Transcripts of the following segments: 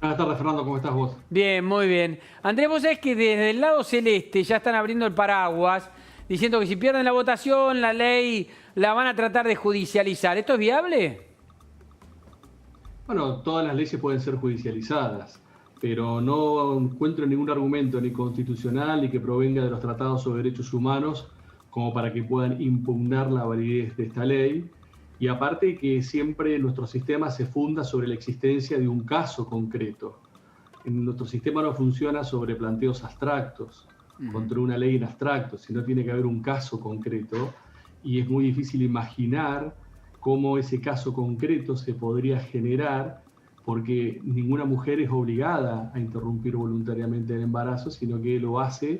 Buenas tardes, Fernando, ¿cómo estás vos? Bien, muy bien. Andrés, vos sabés que desde el lado celeste ya están abriendo el paraguas, diciendo que si pierden la votación, la ley la van a tratar de judicializar. ¿Esto es viable? Bueno, todas las leyes pueden ser judicializadas, pero no encuentro ningún argumento ni constitucional ni que provenga de los tratados sobre derechos humanos como para que puedan impugnar la validez de esta ley. Y aparte que siempre nuestro sistema se funda sobre la existencia de un caso concreto. Nuestro sistema no funciona sobre planteos abstractos, contra una ley en abstracto, sino tiene que haber un caso concreto y es muy difícil imaginar cómo ese caso concreto se podría generar, porque ninguna mujer es obligada a interrumpir voluntariamente el embarazo, sino que lo hace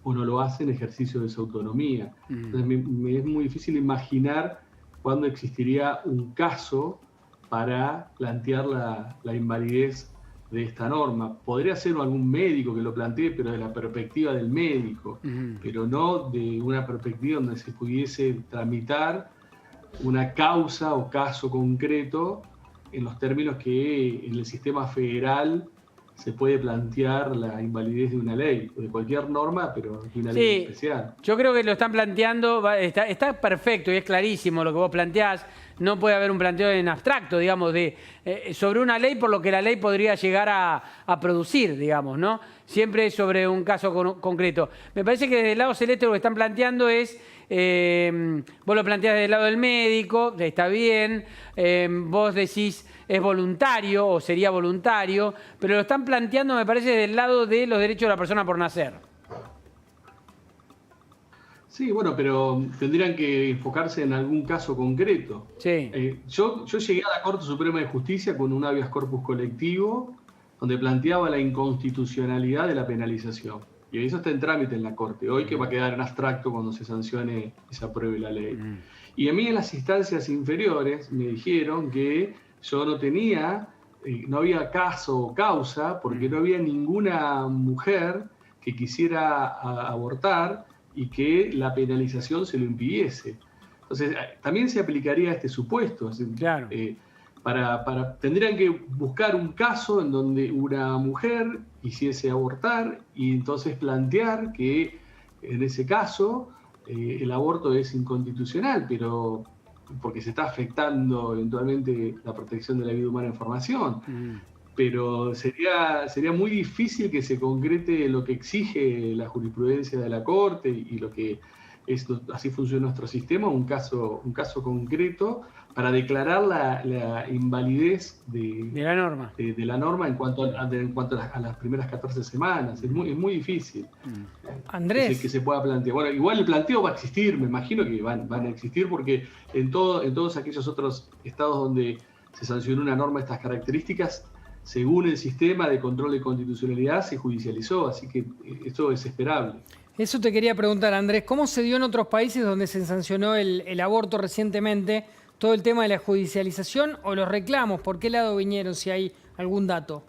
o no lo hace en ejercicio de su autonomía. Entonces me es muy difícil imaginar cuándo existiría un caso para plantear la invalidez de esta norma. Podría ser algún médico que lo plantee, pero de la perspectiva del médico, pero no de una perspectiva donde se pudiese tramitar una causa o caso concreto en los términos que en el sistema federal se puede plantear la invalidez de una ley, o de cualquier norma, pero de una ley Sí, especial. yo creo que lo están planteando, está perfecto y es clarísimo lo que vos planteás. No puede haber un planteo en abstracto, digamos, sobre una ley por lo que la ley podría llegar a producir, digamos, ¿no? Siempre sobre un caso concreto. Me parece que desde el lado celeste lo que están planteando es, vos lo planteás desde el lado del médico, está bien, vos decís es voluntario o sería voluntario, pero lo están planteando, me parece, desde el lado de los derechos de la persona por nacer. Sí, bueno, pero tendrían que enfocarse en algún caso concreto. Sí. Yo llegué a la Corte Suprema de Justicia con un habeas corpus colectivo donde planteaba la inconstitucionalidad de la penalización. Y eso está en trámite en la Corte. Hoy que va a quedar en abstracto cuando se sancione y se apruebe la ley. Y a mí en las instancias inferiores me dijeron que yo no tenía, no había caso o causa, porque no había ninguna mujer que quisiera abortar y que la penalización se lo impidiese. Entonces, también se aplicaría este supuesto. Claro. Tendrían que buscar un caso en donde una mujer quisiese abortar y entonces plantear que en ese caso el aborto es inconstitucional, pero porque se está afectando eventualmente la protección de la vida humana en formación. Pero sería muy difícil que se concrete lo que exige la jurisprudencia de la Corte y lo que así funciona nuestro sistema, un caso concreto para declarar la invalidez de la norma. De la norma en cuanto a las primeras 14 semanas. Es muy difícil Andrés. que se pueda plantear. Bueno, igual el planteo va a existir, me imagino que van a existir, porque en todos aquellos otros estados donde se sancionó una norma de estas características, según el sistema de control de constitucionalidad, se judicializó, así que esto es esperable. Eso te quería preguntar, Andrés, ¿cómo se dio en otros países donde se sancionó el aborto recientemente todo el tema de la judicialización o los reclamos? ¿Por qué lado vinieron, si hay algún dato?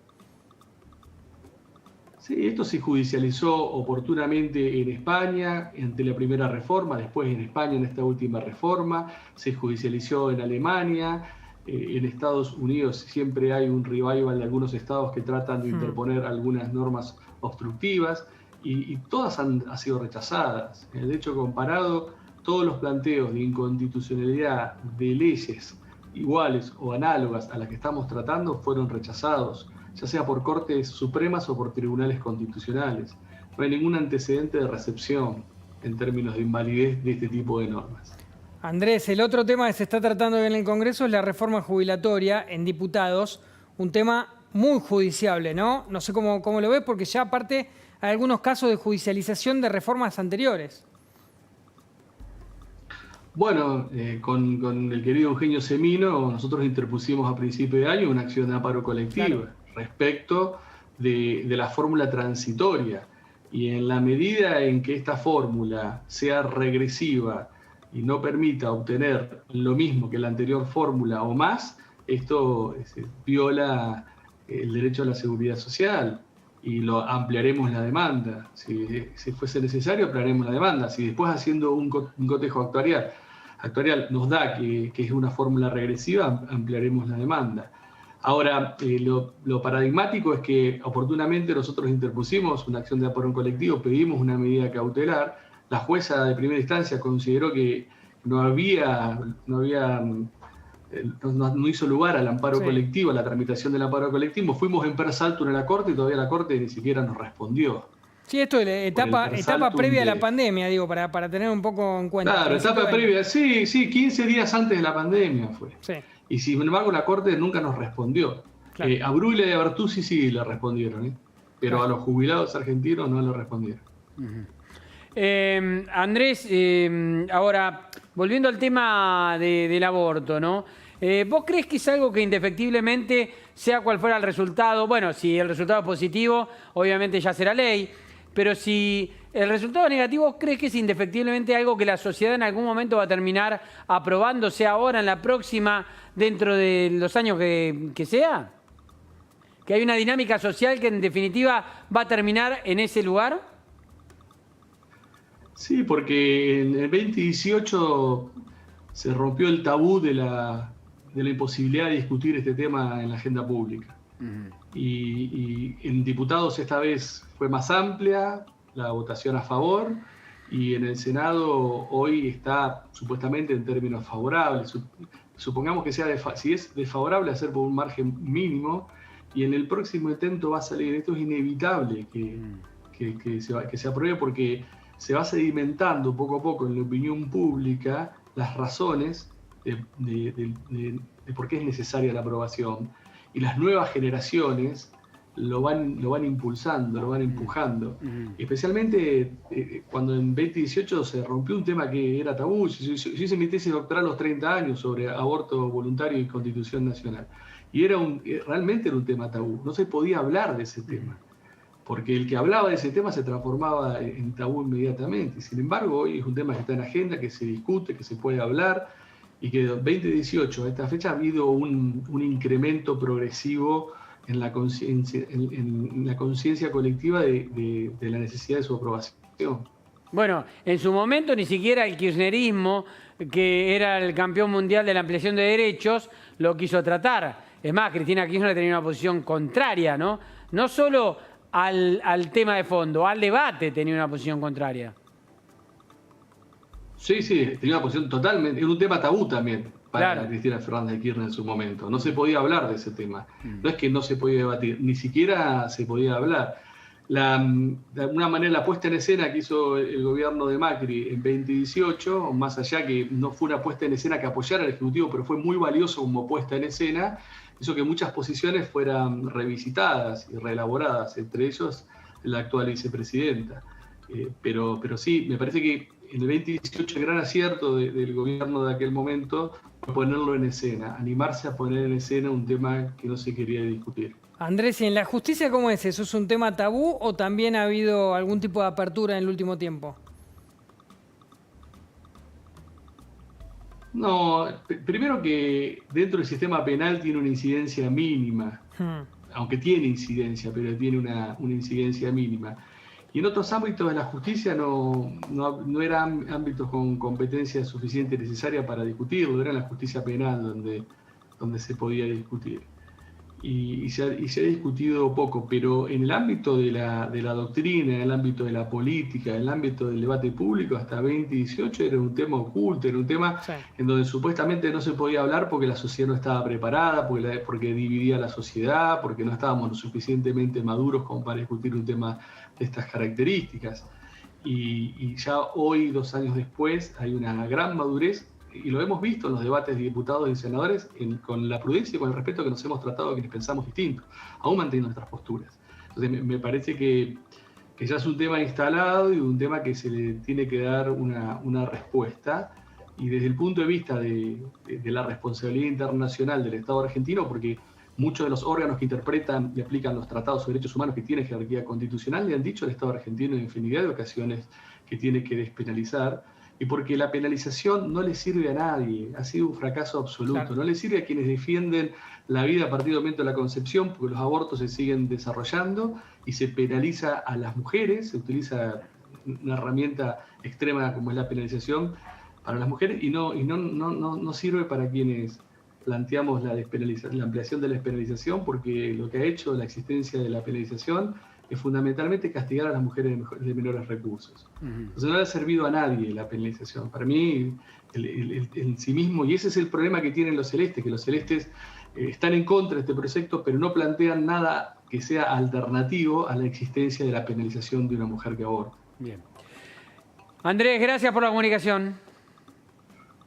Sí, esto se judicializó oportunamente en España ante la primera reforma, después en España en esta última reforma, se judicializó en Alemania. En Estados Unidos siempre hay un revival de algunos estados que tratan de interponer algunas normas obstructivas y todas han sido rechazadas. De hecho, comparado, todos los planteos de inconstitucionalidad de leyes iguales o análogas a las que estamos tratando fueron rechazados, ya sea por Cortes Supremas o por tribunales constitucionales. No hay ningún antecedente de recepción en términos de invalidez de este tipo de normas. Andrés, el otro tema que se está tratando en el Congreso es la reforma jubilatoria en diputados, un tema muy judiciable, ¿no? No sé cómo lo ves, porque ya aparte hay algunos casos de judicialización de reformas anteriores. Bueno, con el querido Eugenio Semino, nosotros interpusimos a principio de año una acción de amparo colectiva respecto de la fórmula transitoria. Y en la medida en que esta fórmula sea regresiva y no permita obtener lo mismo que la anterior fórmula o más, esto viola el derecho a la seguridad social y ampliaremos la demanda. Si fuese necesario, ampliaremos la demanda. Si después, haciendo un cotejo actuarial nos da que es una fórmula regresiva, ampliaremos la demanda. Ahora, lo paradigmático es que oportunamente nosotros interpusimos una acción de amparo en colectivo, pedimos una medida cautelar. La jueza de primera instancia consideró que no hizo lugar al amparo colectivo, a la tramitación del amparo colectivo. Fuimos en per saltum a la Corte y todavía la Corte ni siquiera nos respondió. Sí, esto es etapa previa a la pandemia, digo, para tener un poco en cuenta. Claro, etapa previa, sí, 15 días antes de la pandemia fue. Sí. Y sin embargo la Corte nunca nos respondió. Claro. A Bruglia y a Bertuzzi sí le respondieron, pero a los jubilados argentinos no le respondieron. Andrés, ahora, volviendo al tema del aborto, ¿no? ¿Vos crees que es algo que indefectiblemente, sea cual fuera el resultado, bueno, si el resultado es positivo, obviamente ya será ley, pero si el resultado es negativo, ¿crees que es indefectiblemente algo que la sociedad en algún momento va a terminar aprobando, sea ahora, en la próxima, dentro de los años que sea? ¿Que hay una dinámica social que en definitiva va a terminar en ese lugar? Sí, porque en el 2018 se rompió el tabú de la imposibilidad de discutir este tema en la agenda pública. Y en diputados esta vez fue más amplia la votación a favor, y en el Senado hoy está supuestamente en términos favorables. Supongamos que si es desfavorable, hacer por un margen mínimo, y en el próximo intento va a salir. Esto es inevitable que se apruebe, porque se va sedimentando poco a poco en la opinión pública las razones de por qué es necesaria la aprobación, y las nuevas generaciones lo van impulsando, lo van empujando. Especialmente cuando en 2018 se rompió un tema que era tabú. Yo hice mi tesis doctoral a los 30 años sobre aborto voluntario y Constitución Nacional, y realmente era un tema tabú, no se podía hablar de ese tema, porque el que hablaba de ese tema se transformaba en tabú inmediatamente. Sin embargo, hoy es un tema que está en agenda, que se discute, que se puede hablar, y que de 2018 a esta fecha ha habido un incremento progresivo en la conciencia colectiva de la necesidad de su aprobación. Bueno, en su momento ni siquiera el kirchnerismo, que era el campeón mundial de la ampliación de derechos, lo quiso tratar. Es más, Cristina Kirchner tenía una posición contraria, ¿no? No solo al tema de fondo, al debate tenía una posición contraria. Sí, tenía una posición totalmente, era un tema tabú también para Cristina Fernández de Kirchner en su momento. No se podía hablar de ese tema. No es que no se podía debatir, ni siquiera se podía hablar. De alguna manera, la puesta en escena que hizo el gobierno de Macri en 2018, más allá que no fue una puesta en escena que apoyara al Ejecutivo, pero fue muy valioso como puesta en escena, hizo que muchas posiciones fueran revisitadas y reelaboradas, entre ellos la actual vicepresidenta. Pero sí, me parece que en el 2018 el gran acierto del gobierno de aquel momento fue ponerlo en escena, animarse a poner en escena un tema que no se quería discutir. Andrés, ¿y en la justicia cómo es? ¿Eso es un tema tabú o también ha habido algún tipo de apertura en el último tiempo? No, primero que dentro del sistema penal tiene una incidencia mínima, aunque tiene incidencia, pero tiene una incidencia mínima. Y en otros ámbitos de la justicia no eran ámbitos con competencia suficiente y necesaria para discutirlo, era en la justicia penal donde se podía discutir. Y se ha discutido poco, pero en el ámbito de la doctrina, en el ámbito de la política, en el ámbito del debate público, hasta 2018 era un tema oculto, era un tema en donde supuestamente no se podía hablar porque la sociedad no estaba preparada, porque dividía la sociedad, porque no estábamos lo suficientemente maduros como para discutir un tema de estas características. Y ya hoy, 2 años después, hay una gran madurez, y lo hemos visto en los debates de diputados y senadores, con la prudencia y con el respeto que nos hemos tratado a quienes pensamos distinto, aún manteniendo nuestras posturas. Entonces me parece que ya es un tema instalado y un tema que se le tiene que dar una respuesta, y desde el punto de vista de la responsabilidad internacional del Estado argentino, porque muchos de los órganos que interpretan y aplican los tratados sobre derechos humanos que tienen jerarquía constitucional le han dicho al Estado argentino en infinidad de ocasiones que tiene que despenalizar, y porque la penalización no le sirve a nadie, ha sido un fracaso absoluto. Claro. No le sirve a quienes defienden la vida a partir del momento de la concepción, porque los abortos se siguen desarrollando y se penaliza a las mujeres, se utiliza una herramienta extrema como es la penalización para las mujeres, y no sirve para quienes planteamos la ampliación de la despenalización, porque lo que ha hecho la existencia de la penalización es fundamentalmente castigar a las mujeres de menores recursos. Entonces no le ha servido a nadie la penalización. Para mí, en sí mismo, y ese es el problema que tienen los celestes, que los celestes están en contra de este proyecto, pero no plantean nada que sea alternativo a la existencia de la penalización de una mujer que aborta. Bien. Andrés, gracias por la comunicación.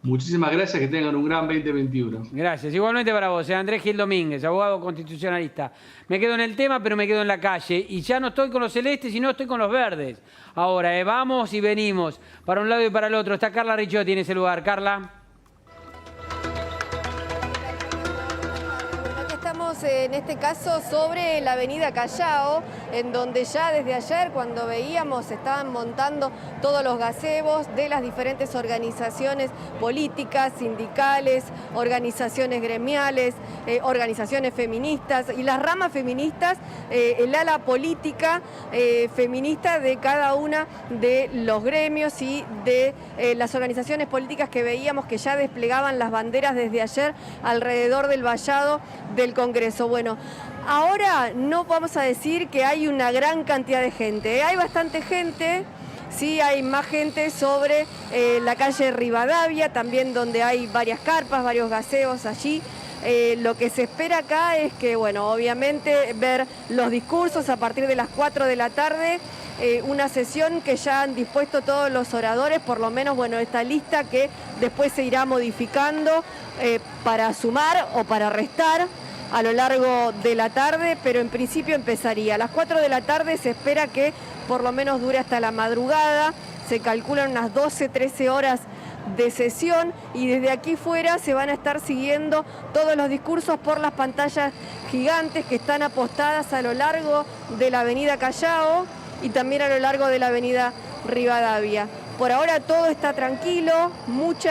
Muchísimas gracias, que tengan un gran 2021. Gracias. Igualmente para vos, Andrés Gil Domínguez, abogado constitucionalista. Me quedo en el tema, pero me quedo en la calle. Y ya no estoy con los celestes, sino estoy con los verdes. Ahora, vamos y venimos para un lado y para el otro. Está Carla Ricciotti en ese lugar. Carla. En este caso sobre la avenida Callao, en donde ya desde ayer, cuando veíamos, se estaban montando todos los gazebos de las diferentes organizaciones políticas, sindicales, organizaciones gremiales, organizaciones feministas y las ramas feministas, el ala política feminista de cada una de los gremios y de las organizaciones políticas que veíamos que ya desplegaban las banderas desde ayer alrededor del vallado del Congreso. Bueno, ahora no vamos a decir que hay una gran cantidad de gente, hay bastante gente, sí hay más gente sobre la calle Rivadavia, también donde hay varias carpas, varios gaseos allí. Lo que se espera acá es que, bueno, obviamente ver los discursos a partir de las 4 de la tarde, una sesión que ya han dispuesto todos los oradores, por lo menos, bueno, esta lista que después se irá modificando para sumar o para restar a lo largo de la tarde, pero en principio empezaría. A las 4 de la tarde se espera que por lo menos dure hasta la madrugada, se calculan unas 12, 13 horas de sesión y desde aquí fuera se van a estar siguiendo todos los discursos por las pantallas gigantes que están apostadas a lo largo de la avenida Callao y también a lo largo de la avenida Rivadavia. Por ahora todo está tranquilo, mucho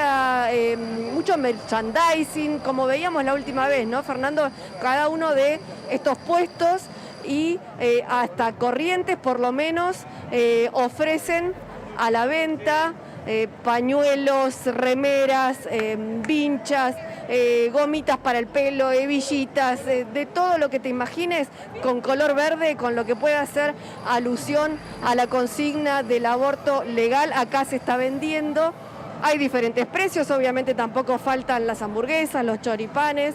merchandising, como veíamos la última vez, ¿no, Fernando? Cada uno de estos puestos y hasta Corrientes, por lo menos, ofrecen a la venta pañuelos, remeras, vinchas, gomitas para el pelo, hebillitas, de todo lo que te imagines con color verde, con lo que pueda hacer alusión a la consigna del aborto legal. Acá se está vendiendo. Hay diferentes precios, obviamente tampoco faltan las hamburguesas, los choripanes,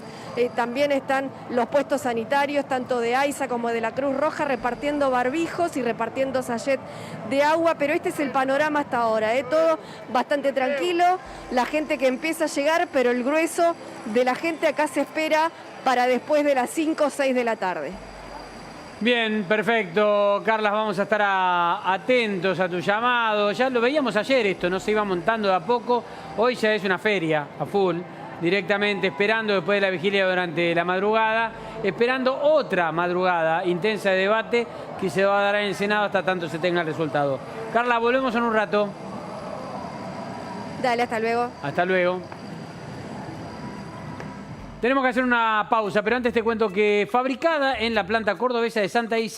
también están los puestos sanitarios, tanto de AISA como de la Cruz Roja, repartiendo barbijos y repartiendo sachet de agua, pero este es el panorama hasta ahora, todo bastante tranquilo, la gente que empieza a llegar, pero el grueso de la gente acá se espera para después de las 5 o 6 de la tarde. Bien, perfecto. Carla, vamos a estar atentos a tu llamado. Ya lo veíamos ayer esto, no se iba montando de a poco. Hoy ya es una feria a full, directamente esperando después de la vigilia durante la madrugada, esperando otra madrugada intensa de debate que se va a dar en el Senado hasta tanto se tenga el resultado. Carla, volvemos en un rato. Dale, hasta luego. Hasta luego. Tenemos que hacer una pausa, pero antes te cuento que fabricada en la planta cordobesa de Santa Isa,